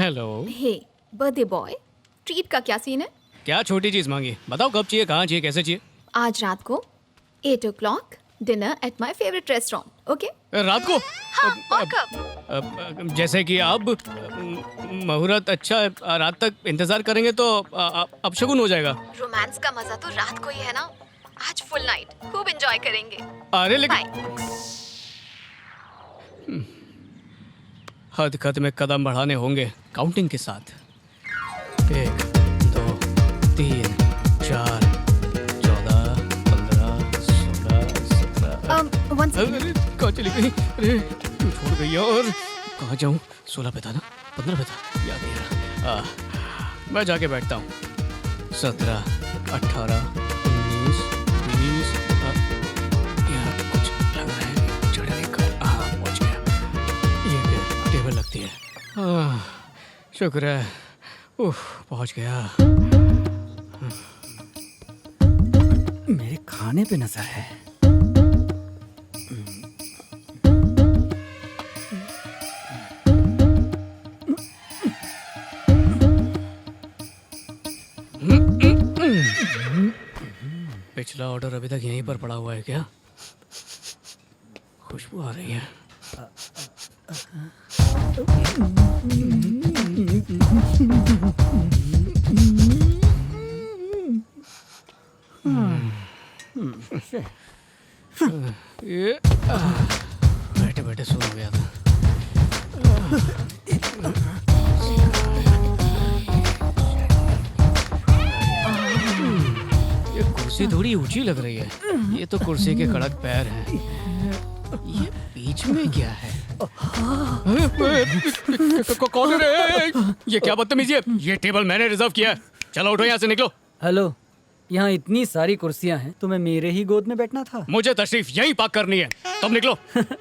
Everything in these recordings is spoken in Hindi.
हेलो। हे बर्थडे बॉय, ट्रीट का क्या सीन है? क्या छोटी चीज मांगी? बताओ कब चाहिए, कहाँ चाहिए, कैसे चाहिए? आज रात को 8 o'clock dinner at my favourite restaurant, okay? रात को? हाँ, और कब? जैसे कि अब मुहूर्त अच्छा है, रात तक इंतजार करेंगे तो अपशगुन हो जाएगा। रोमांस का मजा तो रात को ही है ना। आज फुल नाइट खूब एंजॉय करेंगे। अरे लेकिन बाय। हद खत में कदम बढ़ाने होंगे काउंटिंग के साथ। 1 2 3 4 14 15 16 17। One second. अरे कहाँ चली गई? अरे क्यों छोड़ गई यार? कहाँ जाऊँ? 16 पे था ना, 15 पे था, याद नहीं रहा। मैं जाके बैठता हूँ। 17 18 19 20। यहाँ कुछ लग रहा है चढ़ने का। हाँ पहुँच गया। ये टेबल लगती है। शुक्र है, पहुँच गया। मेरे खाने पे नजर है। पिछला ऑर्डर अभी तक यहीं पर पड़ा हुआ है क्या? खुशबू आ रही है। ये बैठे बैठे सो हो गया था। ये कुर्सी थोड़ी ऊंची लग रही है। ये तो कुर्सी के कड़क पैर हैं। ये बीच में क्या है? कौन है? ये क्या बदतमीजी है? ये टेबल मैंने रिजर्व किया है। चलो उठो, यहाँ से निकलो। हेलो, यहाँ इतनी सारी कुर्सियाँ हैं, तुम्हें मेरे ही गोद में बैठना था। मुझे तशरीफ यहीं पार्क करनी है, तब निकलो।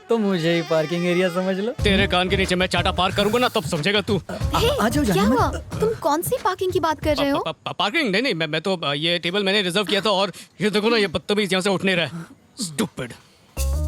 तो मुझे ही पार्किंग एरिया समझ लो। तेरे कान के नीचे मैं चाटा पार्क करूंगा ना, तब समझेगा तू। आ जाओ, क्या जाने हुआ? तुम कौन सी पार्किंग की बात कर रहे हो? पार्किंग नहीं, मैं तो ये टेबल मैंने रिजर्व किया था। और ये देखो ना, ये बदतमीज यहाँ से उठ नहीं रहा है। स्टूपिड।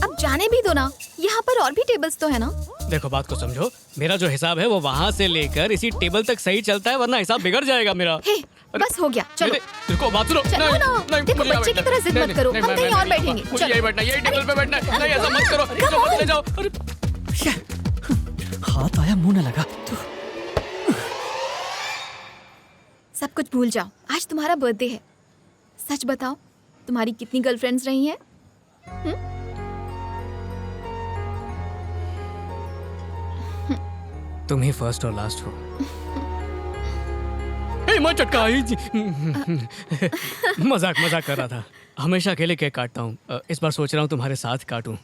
अब जाने भी दो ना, यहाँ पर और भी टेबल्स तो है ना। देखो बात को समझो, मेरा जो हिसाब है वो वहाँ से लेकर इसी टेबल तक सही चलता है, वरना हिसाब बिगड़ जाएगा मेरा। हे, बस हो गया, चलो। रुको, बात सुनो। चलो ना, देखो बच्चे की तरह जिद मत करो, हम कहीं और बैठेंगे। मुझे यही बैठना, यही टेबल पे बैठना है। नहीं ऐसा मत करो, चलो मत ले जाओ। अरे हाथ आया, मुंह न लगा। सब कुछ भूल जाओ, आज तुम्हारा बर्थडे है। सच बताओ, तुम्हारी कितनी गर्लफ्रेंड्स रही हैं? तुम ही फर्स्ट और लास्ट हो। मत चटका। मजाक कर रहा था। हमेशा अकेले केक काटता हूँ, इस बार सोच रहा हूँ तुम्हारे साथ काटूं।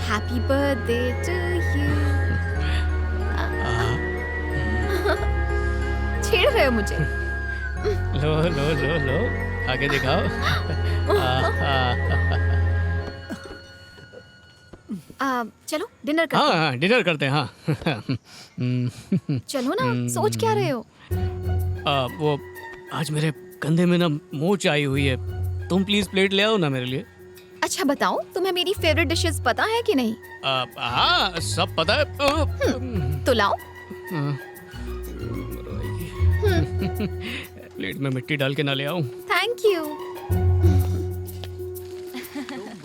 Happy birthday to you. छेड़ रहे हो मुझे? लो लो लो लो, आगे दिखाओ। चलो डिनर करते हैं। हाँ डिनर करते हैं। हाँ चलो ना, सोच क्या रहे हो? वो आज मेरे कंधे में ना मोच आई हुई है। तुम प्लीज प्लेट ले आओ ना मेरे लिए। अच्छा बताओ, तुम्हें मेरी फेवरेट डिशेस पता है कि नहीं? हाँ सब पता है। तो लाओ। प्लेट में मिट्टी डाल के ना ले आऊं। Thank you.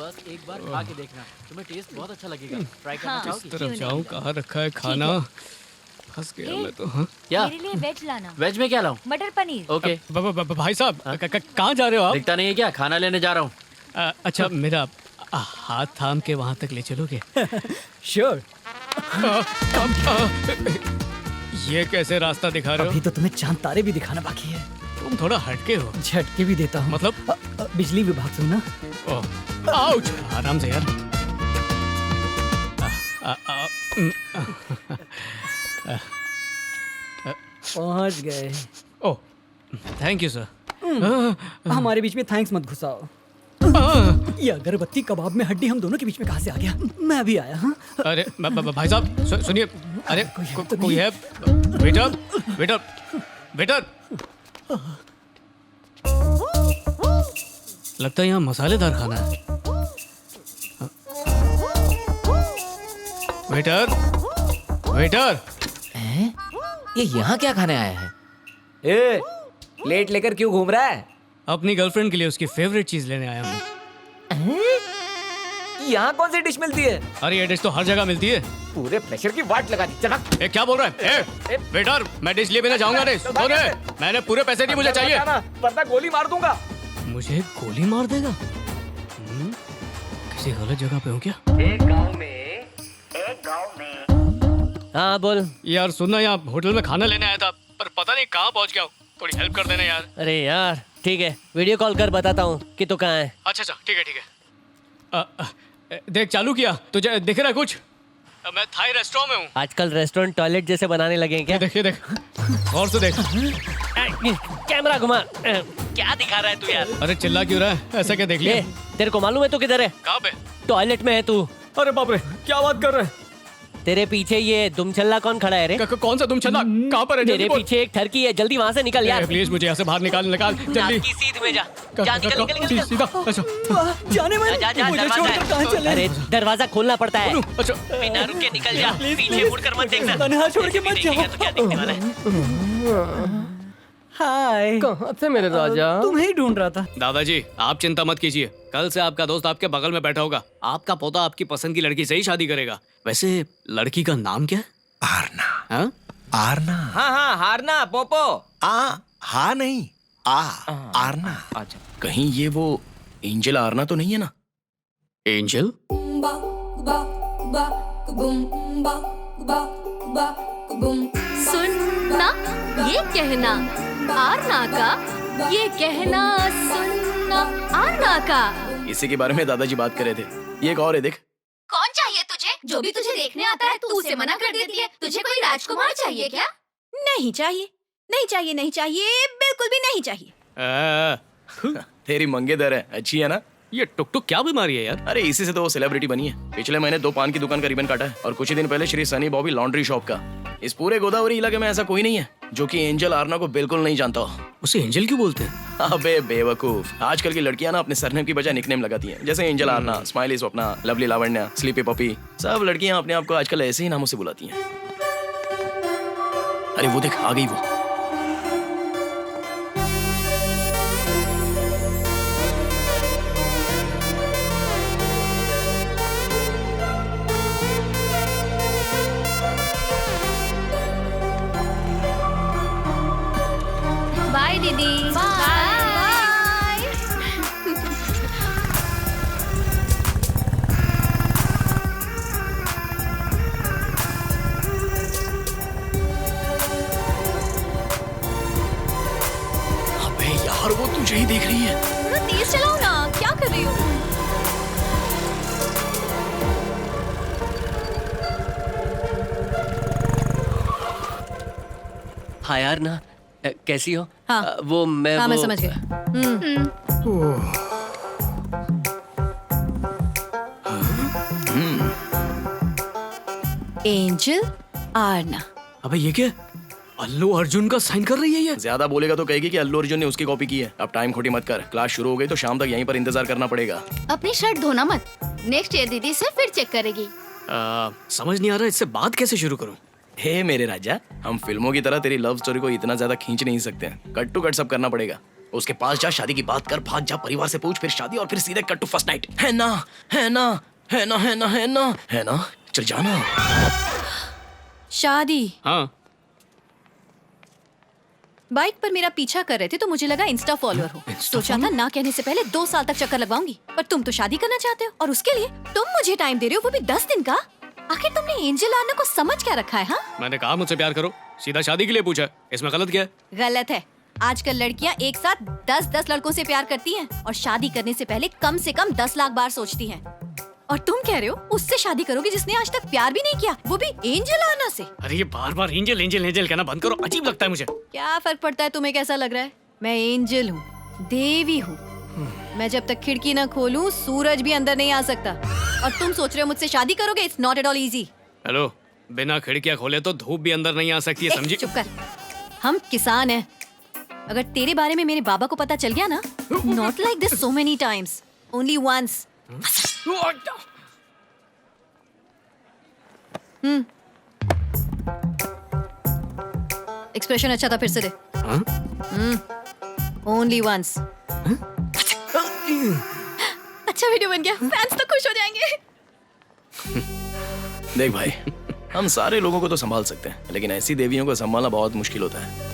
बस एक बार खा के देखना, तुम्हें टेस्ट बहुत अच्छा लगेगा। ट्राई करना किस चाहोगी? तरफ जाऊं, कहाँ रखा है खाना? फंस गया मैं तो। हाँ क्या मेरे लिए वेज लाना। वेज में क्या लाऊं? मटर पनीर। ओके। भाई साहब कहाँ जा रहे हो आप? दिखता नहीं है क्या? खाना लेने जा रहा हूँ। अच्छा मेरा हाथ थाम के वहां तक ले चलोगे? श्योर। ये कैसे रास्ता दिखा रहे हो? अभी तो तुम्हें चांद तारे भी दिखाना बाकी है। तुम थोड़ा हटके हो। झटके भी देता हूँ। मतलब? बिजली विभाग से हूँ ना। आउच! आराम से यार। पहुँच गए। Oh thank you sir. हमारे बीच में थैंक्स मत घुसाओ। ये अगरबत्ती कबाब में हड्डी हम दोनों के बीच में कहाँ से आ गया? मैं अभी आया। हाँ अरे भाई साहब सुनिए। अरे कोई है? Waiter waiter waiter. लगता है यहाँ मसालेदार खाना है। वेटर वेटर, ये यहाँ क्या खाने आया है? ए, प्लेट लेकर क्यों घूम रहा है? अपनी गर्लफ्रेंड के लिए उसकी फेवरेट चीज लेने आया हूँ। यहाँ कौन सी डिश मिलती है? अरे ये डिश तो हर जगह मिलती है। पूरे प्रेशर की वाट लगा दी। चला। ए, क्या बोल रहा है? वेटर, मैं डिश लिए बिना जाऊंगा नहीं। सुन रे, मैंने पूरे पैसे नहीं, मुझे चाहिए। वरना गोली मार दूंगा। मुझे गोली मार देगा? किसी गलत जगह पे हूँ क्या? एक गांव में। हाँ बोल। यार सुनना, यहाँ होटल में खाना लेने आया था, पर पता नहीं कहाँ पहुँच गया हूँ। थोड़ी हेल्प कर देना यार। अरे यार ठीक है, वीडियो कॉल कर बताता हूँ कि तू कहाँ है। अच्छा, ठीक है। देख, चालू किया तुझे दिख रहा है कुछ? मैं थाई रेस्टोरेंट में हूँ। आजकल रेस्टोरेंट टॉयलेट जैसे बनाने लगे हैं क्या? देख और से देख। कैमरा घुमा। क्या दिखा रहा है तू यार? अरे चिल्ला क्यों रहा है? ऐसा क्या देख लिया? तेरे को मालूम है तू किधर है? कहाँ पे? टॉयलेट में है तू। अरे बाप रे, क्या बात कर रहे हैं? तेरे पीछे ये दुमछल्ला कौन खड़ा है रे? कौन सा तुम चला? कहाँ पर है? तेरे पीछे एक ठरकी है, जल्दी वहाँ से निकल यार। प्लीज मुझे यहाँ से बाहर निकाल जल्दी। की सीध में जा। जा निकल। सीधा। अच्छा जाने मन, जा, मुझे दरवाजा छोड़कर कहाँ है। चले? अरे दरवाजा खोलना पड़ता है। अच्छा। बिना रुके निकल जा। पीछे मुड़कर मत देखना। तन्हा छोड़ के मत जाओ। तो क्या दिखने वाला है? हाय, कहाँ थे मेरे राजा? तुम्हें ही ढूंढ रहा था। दादाजी, आप चिंता मत कीजिए, कल से आपका दोस्त आपके बगल में बैठा होगा। आपका पोता आपकी पसंद की लड़की से ही शादी करेगा। वैसे लड़की का नाम क्या है? आरना। हाँ? आरना। हाँ हारना पोपो। हाँ नहीं, आरना। अच्छा। कहीं ये वो एंजल आरना तो नहीं है ना? एंजल? सुनना ये कहना आरना का, ये कहना सुनना आरना का। इसी के बारे में दादाजी बात कर रहे थे। ये एक और है, देख। कौन चाहिए तुझे? जो भी तुझे देखने आता है तू उसे मना कर देती है। तुझे कोई राजकुमार चाहिए क्या? नहीं चाहिए, नहीं चाहिए, नहीं चाहिए, बिल्कुल भी नहीं चाहिए। तेरी मंगेदर है, अच्छी है ना? ये टुक क्या बीमारी है यार? अरे इसी से तो वो सेलिब्रिटी बनी है। पिछले महीने 2 पान की दुकान का रिबन काटा है और कुछ ही दिन पहले श्री सनी बॉबी लॉन्ड्री शॉप का। इस पूरे गोदावरी इलाके में ऐसा कोई नहीं है जो कि एंजल आरना को बिल्कुल नहीं जानता हो। उसे एंजल क्यों बोलते हैं? अबे बेवकूफ, आजकल की लड़कियां ना अपने सरनेम की बजाय निकनेम लगाती हैं, जैसे angel Aarna, smiley Swapna, lovely Lavanya, sleepy puppy. सब लड़कियां अपने आप को आजकल ऐसे ही नामों से बुलाती हैं। अरे वो देख, आ गई वो। बाय दीदी। बाय। अबे यार, वो तुझे ही देख रही है। थोड़ा तेज चलाओ ना, क्या कर रही हो? हाँ यार ना, कैसी हो? हाँ। वो मैं हाँ, वो... मैं समझ गई। एंजल आरना। अबे ये क्या? अल्लू अर्जुन का साइन कर रही है ये? ज्यादा बोलेगा तो कहेगी कि अल्लू अर्जुन ने उसकी कॉपी की है। अब टाइम खोटी मत कर, क्लास शुरू हो गई तो शाम तक यहीं पर इंतजार करना पड़ेगा। अपनी शर्ट धोना मत, नेक्स्ट ईयर दीदी से फिर चेक करेगी। समझ नहीं आ रहा इससे बात कैसे शुरू करूं। हे मेरे राजा, हम फिल्मों की तरह तेरी लव स्टोरी को इतना ज्यादा खींच नहीं सकते। कट टू कट सब करना पड़ेगा। उसके पास जा, शादी की बात कर, भाग जा, परिवार से पूछ, फिर शादी और फिर सीधे कट टू फर्स्ट नाइट। है ना? है ना? है ना? है ना? है ना? है ना? चल जाना। शादी? हाँ। बाइक पर मेरा पीछा कर रहे थे तो मुझे लगा इंस्टा फॉलोअर हो। सोचा था ना कहने से पहले 2 साल तक चक्कर लगवाऊंगी, पर तुम तो शादी करना चाहते हो और उसके लिए तुम मुझे टाइम दे रहे हो, वो भी 10 दिन का। आखिर तुमने एंजल आरना को समझ क्या रखा है? हाँ, मैंने कहा मुझसे प्यार करो, सीधा शादी के लिए पूछा, इसमें गलत क्या है? गलत है। आजकल लड़कियां एक साथ 10-10 लड़कों से प्यार करती हैं और शादी करने से पहले कम से कम 10 लाख बार सोचती हैं। और तुम कह रहे हो उससे शादी करोगे जिसने आज तक प्यार भी नहीं किया, वो भी एंजल आरना से? अरे ये बार बार एंजल एंजल एंजल कहना बंद करो, अजीब लगता है मुझे। क्या फर्क पड़ता है? तुम्हें कैसा लग रहा है? मैं एंजल हूँ, देवी हूँ। मैं जब तक खिड़की न खोलूं सूरज भी अंदर नहीं आ सकता। और तुम सोच रहे हो मुझसे शादी करोगे? It's not at all easy. Hello, बिना खिड़कियां खोले तो धूप भी अंदर नहीं आ सकती है, समझी? चुप कर। हम किसान हैं। अगर तेरे बारे में मेरे बाबा को पता चल गया ना, not like this so many times, only once. Expression अच्छा था, फिर से दे। Only once. अच्छा वीडियो बन गया, फैंस तो खुश हो जाएंगे। देख भाई, हम सारे लोगों को तो संभाल सकते हैं, लेकिन ऐसी देवियों को संभालना बहुत मुश्किल होता है।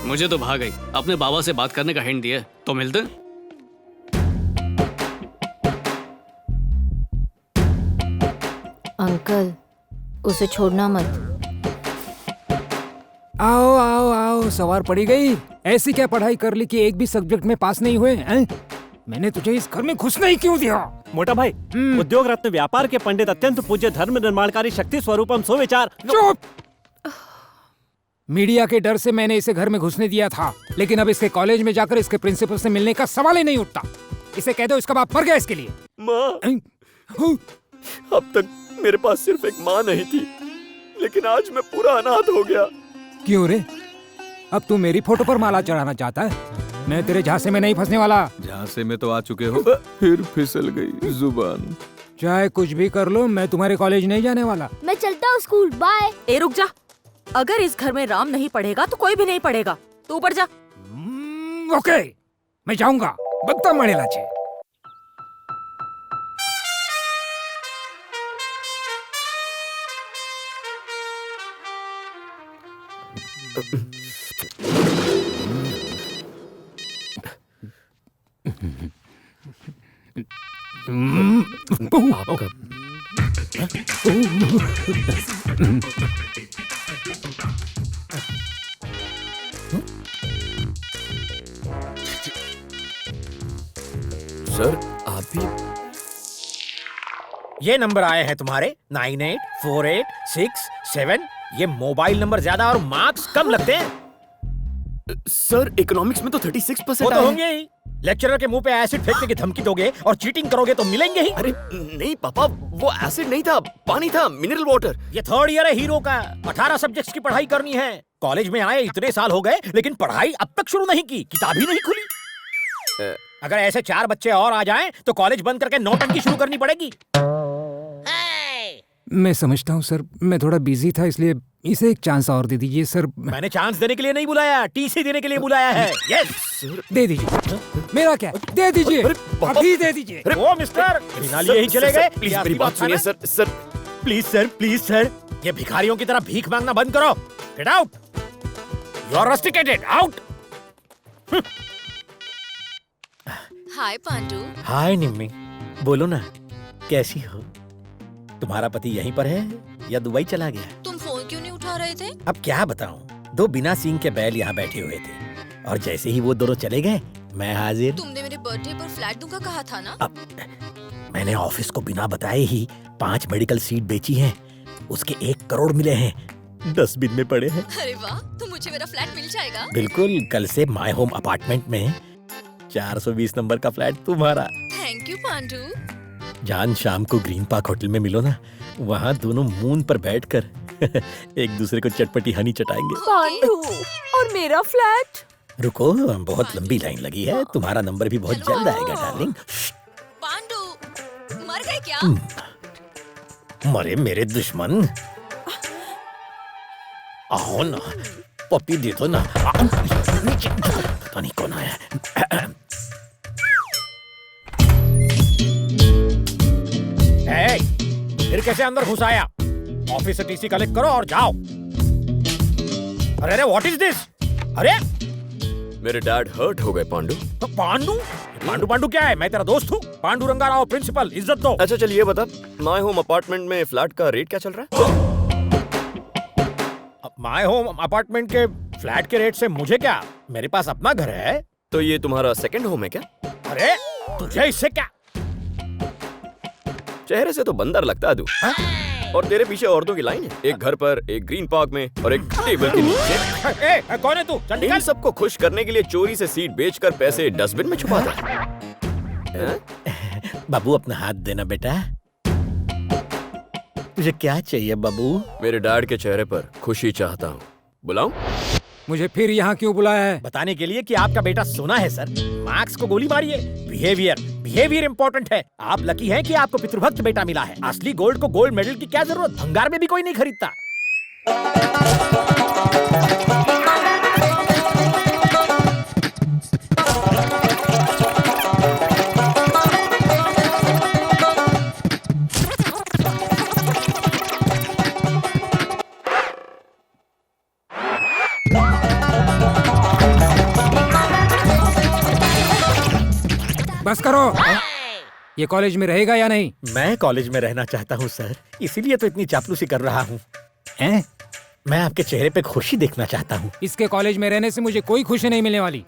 मुझे तो भाग गई, अपने बाबा से बात करने का हिंट दिया तो मिलते। अंकल, उसे छोड़ना मत। आओ आओ आओ, सवार पड़ी गई। ऐसी क्या पढ़ाई कर ली कि एक भी सब्जेक्ट में पास नहीं हुए हैं? मैंने तुझे इस घर में घुसने ही क्यों दिया? मोटा भाई, उद्योग रत्न व्यापार के पंडित अत्यंत पूज्य धर्म निर्माणकारी शक्ति स्वरूपम सुविचार। चुप! मीडिया के डर से मैंने इसे घर में घुसने दिया था, लेकिन अब इसके कॉलेज में जाकर इसके प्रिंसिपल से मिलने का सवाल ही नहीं उठता। इसे कह दो इसका बाप मर गया इसके लिए। माँ, अब तक मेरे पास सिर्फ एक माँ नहीं थी, लेकिन आज मैं पूरा अनाथ हो गया। क्यों रे? अब तू मेरी फोटो पर माला चढ़ाना चाहता है? मैं तेरे झांसे में नहीं फंसने वाला। झांसे में तो आ चुके हो, फिर फिसल गई जुबान। चाहे कुछ भी कर लो, मैं तुम्हारे कॉलेज नहीं जाने वाला। मैं चलता हूँ स्कूल, बाय। ए रुक जा, अगर इस घर में राम नहीं पढ़ेगा तो कोई भी नहीं पढ़ेगा। तू ऊपर जा। ओके, मैं जाऊंगा। बत्ता मणेला छे। सर, आप भी? ये नंबर आए हैं तुम्हारे 984867। ये मोबाइल नंबर ज्यादा और मार्क्स कम लगते हैं। सर, इकोनॉमिक्स में तो 36% वो तो होंगे ही। लेक्चरर के मुंह पे एसिड फेंकने की धमकी दोगे और चीटिंग करोगे तो मिलेंगे ही। अरे नहीं पापा, वो एसिड नहीं था, पानी था, मिनरल वाटर। ये थर्ड ईयर है हीरो का, 18 सब्जेक्ट्स की पढ़ाई करनी है। कॉलेज में आए इतने साल हो गए, लेकिन पढ़ाई अब तक शुरू नहीं की, किताब ही नहीं खुली। अगर ऐसे 4 बच्चे और आ जाएं, तो कॉलेज बंद करके नौटंकी शुरू करनी पड़ेगी। मैं समझता हूँ सर, मैं थोड़ा बिजी था, इसलिए इसे एक चांस और दे दीजिए सर। मैंने चांस देने के लिए नहीं बुलाया, टीसी देने के लिए बुलाया है। यस दे दीजिए। मेरा क्या, दे दीजिए, अभी दे दीजिए। वो मिस्टर, बिना लिए ही चले गए। प्लीज मेरी बात सुनिए सर। सर प्लीज सर, ये भिखारियों की तरह भीख मांगना बंद करो। Get out, you are rusticated, out. Hi Pandu. Hi Nimmi, बोलो ना, कैसी हो? तुम्हारा पति यहीं पर है या दुबई चला गया? तुम फोन क्यों नहीं उठा रहे थे? अब क्या बताऊं, 2 बिना सींग के बैल यहाँ बैठे हुए थे, और जैसे ही वो दोनों चले गए, मैं हाजिर। तुमने मेरे बर्थडे पर फ्लैट दूंगा कहा था ना? अब मैंने ऑफिस को बिना बताए ही 5 मेडिकल सीट बेची हैं, उसके 1 करोड़ मिले हैं, डस्टबिन में पड़े हैं। अरे वाह, तो मुझे मेरा फ्लैट मिल जाएगा? बिल्कुल, कल से माय होम अपार्टमेंट में 420 नंबर का फ्लैट तुम्हारा। Thank you Pandu. जान, शाम को ग्रीन पार्क होटल में मिलो ना, वहाँ दोनों मून पर बैठकर एक दूसरे को चटपटी हनी चटाएंगे। पांडू, और मेरा फ्लैट? रुको, बहुत लंबी लाइन लगी है, तुम्हारा नंबर भी बहुत जल्द आएगा डार्लिंग। पांडू, मर गए क्या? मरे मेरे दुश्मन, आओ ना, पप्पी दे दो ना। पता नहीं कौन आया। फिर कैसे अंदर घुस आया? ऑफिस से टीसी कलेक्ट करो और जाओ। अरे व्हाट इज दिस? अरे मेरे डैड हर्ट हो गए पांडू। तो पांडू क्या है? मैं तेरा दोस्त हूँ। पांडू रंगा राव प्रिंसिपल, इज्जत दो। अच्छा चलिए बता, माय होम अपार्टमेंट में फ्लैट का रेट क्या चल रहा है? माय होम अपार्टमेंट के फ्लैट के रेट से मुझे क्या, मेरे पास अपना घर है। तो ये तुम्हारा सेकंड होम है क्या? अरे तुझे इससे क्या? चेहरे से तो बंदर लगता है तू। और तेरे पीछे औरतों की लाइन है, एक घर पर, एक ग्रीन पार्क में और एक टेबल के नीचे। कौन है तू? इन सबको खुश करने के लिए चोरी से सीट बेचकर पैसे डस्टबिन में छुपाता है। बाबू अपना हाथ देना बेटा। तुझे क्या चाहिए बाबू? मेरे डैड के चेहरे पर खुशी चाहता हूँ, बुलाऊं? मुझे फिर यहाँ क्यों बुलाया है? बताने के लिए कि आपका बेटा सोना है सर। मार्क्स को गोली मारिए, बिहेवियर इंपॉर्टेंट है। आप लकी हैं कि आपको पितृभक्त बेटा मिला है। असली गोल्ड को गोल्ड मेडल की क्या जरूरत, भंगार में भी कोई नहीं खरीदता। बस करो। ये कॉलेज में रहेगा या नहीं? मैं कॉलेज में रहना चाहता हूँ सर, इसीलिए तो इतनी चापलूसी कर रहा हूँ। हैं? मैं आपके चेहरे पे खुशी देखना चाहता हूँ। इसके कॉलेज में रहने से मुझे कोई खुशी नहीं मिलने वाली।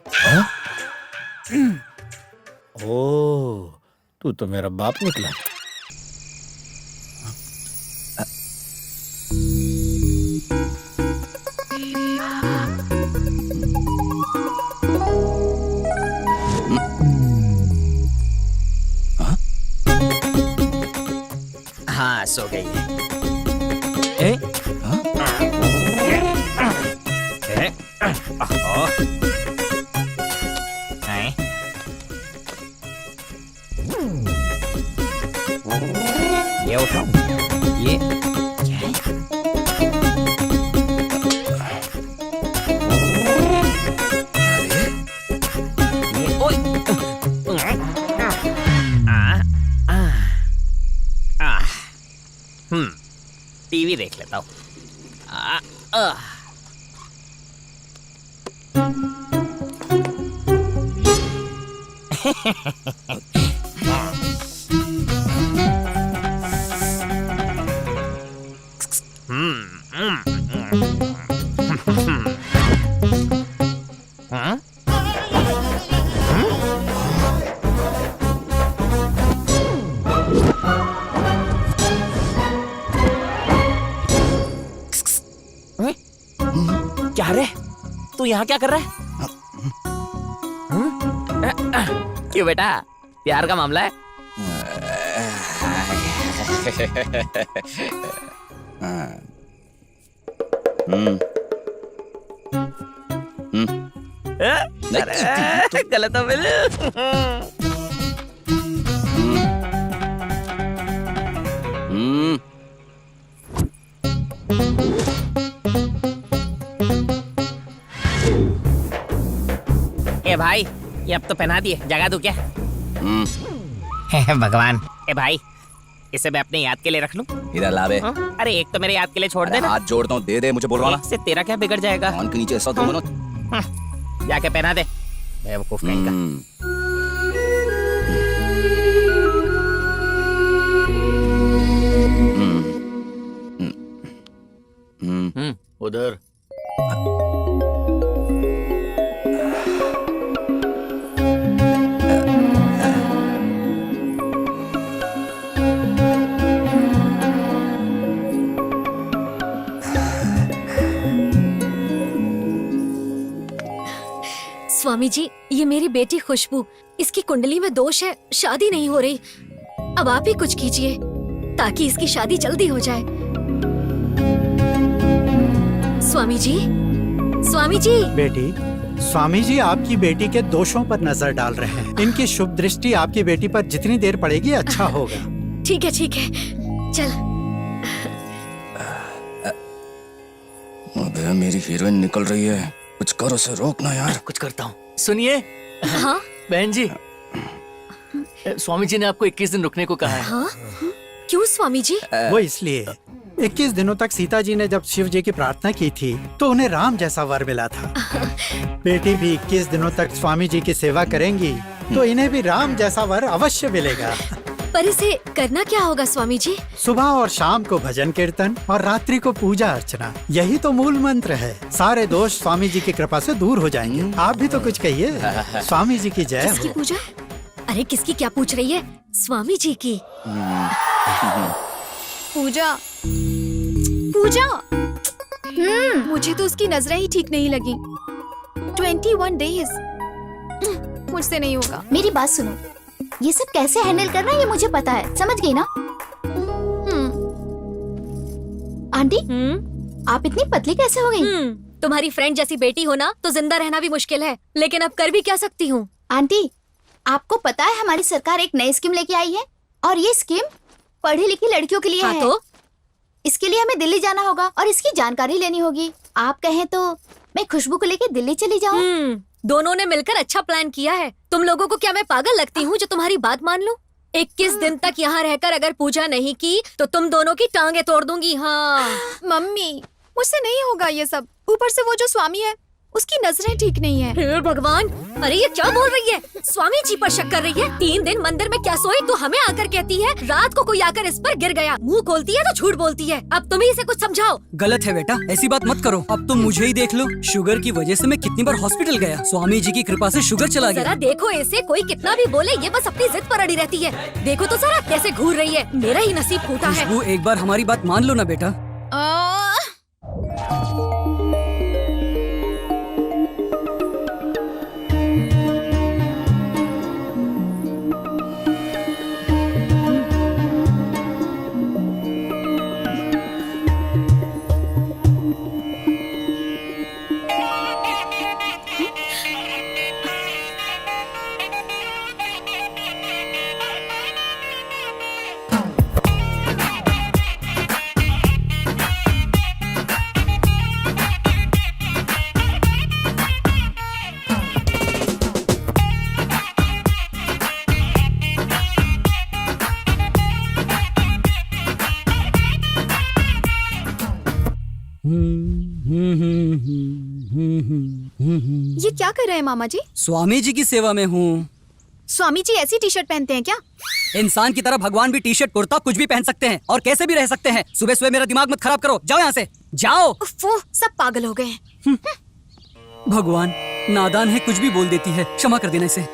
ओह, तू तो मेरा बाप निकला। हाँ, सो गई है। ये उठाओ। ये क्या है? ये ओए। टीवी देख लेता हूँ। क्या रे, तू यहाँ क्या कर रहा है? क्यों बेटा, प्यार का मामला है? गलत हो गया। ए भाई, ये अब तो पहना दिए, जगा दूं क्या? भगवान। ए भाई, इसे मैं अपने याद के लिए रख लूं? इधर ला बे। अरे एक तो मेरे याद के लिए छोड़ देना। हाथ जोड़ता हूँ, दे दे मुझे बोलवाना। इससे तेरा क्या बिगड़ जाएगा? कान के नीचे ऐसा दो ना। जाके पहना दे, बेवकूफ कहीं का। उधर। स्वामी जी, ये मेरी बेटी खुशबू, इसकी कुंडली में दोष है, शादी नहीं हो रही। अब आप ही कुछ कीजिए ताकि इसकी शादी जल्दी हो जाए। स्वामी जी, स्वामी जी। बेटी, स्वामी जी आपकी बेटी के दोषों पर नजर डाल रहे हैं। इनकी शुभ दृष्टि आपकी बेटी पर जितनी देर पड़ेगी अच्छा होगा। ठीक है, ठीक है, चल। अबे मेरी हीरोइन निकल रही है, कुछ करो, उसे रोकना यार। कुछ करता हूँ। सुनिए। हाँ? बहन जी, स्वामी जी ने आपको 21 दिन रुकने को कहा है। हाँ? क्यों स्वामी जी? वो इसलिए 21 दिनों तक सीता जी ने जब शिव जी की प्रार्थना की थी तो उन्हें राम जैसा वर मिला था। बेटी भी 21 दिनों तक स्वामी जी की सेवा करेंगी तो इन्हें भी राम जैसा वर अवश्य मिलेगा। पर इसे करना क्या होगा स्वामी जी? सुबह और शाम को भजन कीर्तन और रात्रि को पूजा अर्चना, यही तो मूल मंत्र है। सारे दोष स्वामी जी की कृपा से दूर हो जाएंगे। आप भी तो कुछ कहिए। स्वामी जी की जय किसकी हो। पूजा? अरे किसकी क्या पूछ रही है? स्वामी जी की पूजा। पूजा। मुझे तो उसकी नजरें ही ठीक नहीं लगी। 21 डेज मुझसे नहीं होगा। मेरी बात सुनो, ये सब कैसे हैंडल करना है ये मुझे पता है, समझ गई ना? आंटी, आप इतनी पतली कैसे हो गई? तुम्हारी फ्रेंड जैसी बेटी हो ना तो जिंदा रहना भी मुश्किल है, लेकिन अब कर भी क्या सकती हूँ। आंटी, आपको पता है हमारी सरकार एक नई स्कीम लेके आई है और ये स्कीम पढ़ी लिखी लड़कियों के लिए है। तो इसके लिए हमें दिल्ली जाना होगा और इसकी जानकारी लेनी होगी। आप कहें तो मैं खुशबू को लेकर दिल्ली चली जाऊं। दोनों ने मिलकर अच्छा प्लान किया है। तुम लोगों को क्या मैं पागल लगती हूँ जो तुम्हारी बात मान लूं? 21 दिन तक यहाँ रहकर अगर पूजा नहीं की तो तुम दोनों की टांगे तोड़ दूंगी। हाँ मम्मी, मुझसे नहीं होगा ये सब। ऊपर से वो जो स्वामी है उसकी नजरें ठीक नहीं है। हे भगवान, अरे ये क्या बोल रही है? स्वामी जी पर शक कर रही है। 3 दिन मंदिर में क्या सोई तो हमें आकर कहती है रात को कोई आकर इस पर गिर गया। मुंह खोलती है तो झूठ बोलती है। अब तुम ही इसे कुछ समझाओ। गलत है बेटा, ऐसी बात मत करो। अब तुम मुझे ही देख लो, शुगर की वजह से मैं कितनी बार हॉस्पिटल गया। स्वामी जी की कृपा से शुगर चला गया। जरा देखो इसे, कोई कितना भी बोले ये बस अपनी जिद पर अड़ी रहती है। देखो तो जरा कैसे घूर रही है। मेरा ही नसीब फूटा है। खुशबू, एक बार हमारी बात मान लो ना बेटा। ये क्या कर रहे हैं मामा जी? स्वामी जी की सेवा में हूँ। स्वामी जी ऐसी टी शर्ट पहनते हैं क्या? इंसान की तरह भगवान भी टी शर्ट कुर्ता कुछ भी पहन सकते हैं और कैसे भी रह सकते हैं। सुबह सुबह मेरा दिमाग मत खराब करो, जाओ यहाँ से, जाओ। वो सब पागल हो गए हैं। भगवान नादान है, कुछ भी बोल देती है, क्षमा कर देना इसे।